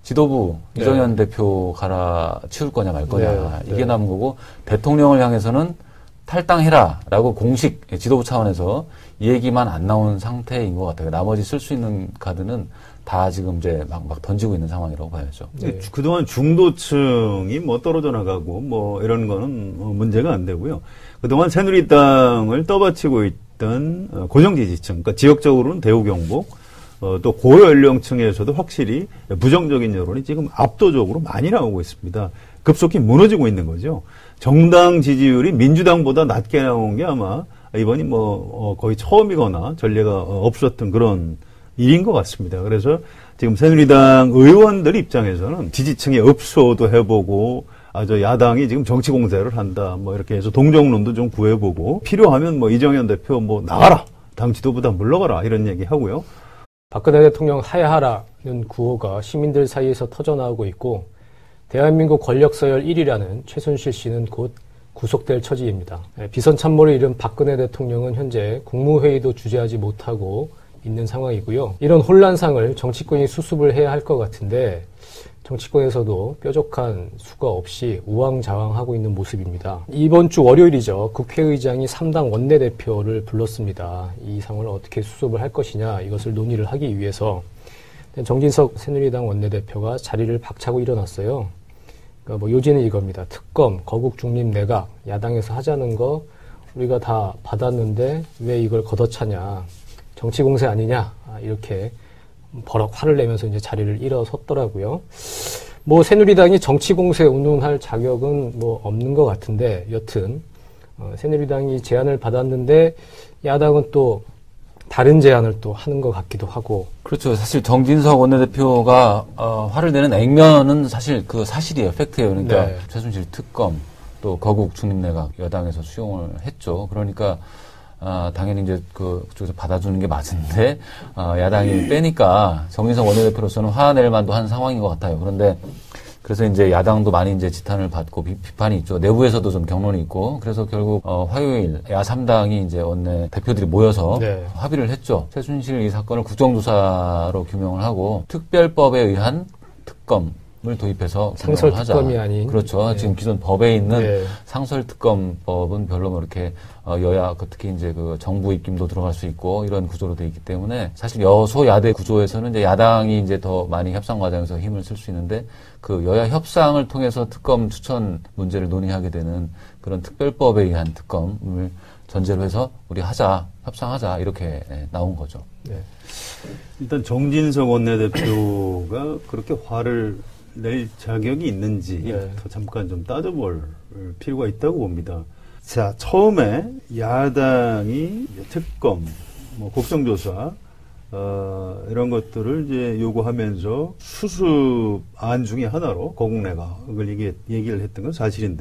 지도부, 이정현 대표 갈아치울 거냐 말 거냐, 이게 남은 거고, 대통령을 향해서는 탈당해라라고 공식 지도부 차원에서 이 얘기만 안 나온 상태인 것 같아요. 나머지 쓸 수 있는 카드는 다 지금 이제 막 던지고 있는 상황이라고 봐야죠. 네. 그동안 중도층이 뭐 떨어져 나가고 뭐 이런 거는 문제가 안 되고요. 그동안 새누리당을 떠받치고 있던 고정 지지층, 그러니까 지역적으로는 대우경북, 또 고연령층에서도 확실히 부정적인 여론이 지금 압도적으로 많이 나오고 있습니다. 급속히 무너지고 있는 거죠. 정당 지지율이 민주당보다 낮게 나온 게 아마 이번이 거의 처음이거나 전례가 없었던 그런 일인 것 같습니다. 그래서 지금 새누리당 의원들 입장에서는 지지층의 읍소도 해보고 저 야당이 지금 정치 공세를 한다. 이렇게 해서 동정론도 좀 구해보고 필요하면 이정현 대표 나가라. 당 지도부다 물러가라. 이런 얘기 하고요. 박근혜 대통령 하야하라는 구호가 시민들 사이에서 터져나오고 있고 대한민국 권력서열 1위라는 최순실 씨는 곧 구속될 처지입니다. 비선 참모를 잃은 박근혜 대통령은 현재 국무회의도 주재하지 못하고 있는 상황이고요. 이런 혼란상을 정치권이 수습을 해야 할 것 같은데 정치권에서도 뾰족한 수가 없이 우왕좌왕하고 있는 모습입니다. 이번 주 월요일이죠. 국회의장이 3당 원내대표를 불렀습니다. 이 상황을 어떻게 수습을 할 것이냐 이것을 논의를 하기 위해서 정진석 새누리당 원내대표가 자리를 박차고 일어났어요. 그러니까 요지는 이겁니다. 특검, 거국 중립 내각, 야당에서 하자는 거 우리가 다 받았는데 왜 이걸 걷어차냐. 정치 공세 아니냐. 이렇게 버럭 화를 내면서 이제 자리를 일어섰더라고요. 새누리당이 정치 공세 운운할 자격은 없는 것 같은데 여튼 새누리당이 제안을 받았는데 야당은 또 다른 제안을 또 하는 것 같기도 하고. 그렇죠. 사실 정진석 원내대표가 화를 내는 액면은 사실 그 사실이에요. 팩트예요. 그러니까 네. 최순실 특검 또 거국 중립내각 여당에서 수용을 했죠. 그러니까 당연히 이제 그쪽에서 받아주는 게 맞은데 야당이 빼니까 정진석 원내대표로서는 화낼 만도 한 상황인 것 같아요. 그런데 그래서 이제 야당도 많이 이제 지탄을 받고 비판이 있죠. 내부에서도 좀 경론이 있고. 그래서 결국 화요일 야3당이 이제 원내 대표들이 모여서 네. 합의를 했죠. 최순실 이 사건을 국정조사로 규명을 하고 특별법에 의한 특검을 도입해서 상설 하자. 특검이 아닌. 그렇죠. 네. 지금 기존 법에 있는 네. 상설 특검법은 별로 이렇게 여야 특히 이제 정부 입김도 들어갈 수 있고 이런 구조로 돼 있기 때문에 사실 여소야대 구조에서는 이제 야당이 이제 더 많이 협상 과정에서 힘을 쓸 수 있는데 그 여야 협상을 통해서 특검 추천 문제를 논의하게 되는 그런 특별법에 의한 특검을 전제로 해서 우리 협상하자 이렇게 나온 거죠. 네. 일단 정진석 원내대표가 그렇게 화를 낼 자격이 있는지부터 잠깐 좀 따져볼 필요가 있다고 봅니다. 자, 처음에 야당이 특검, 국정조사, 이런 것들을 이제 요구하면서 수습안 중에 하나로 거국내각을 얘기를 했던 건 사실인데,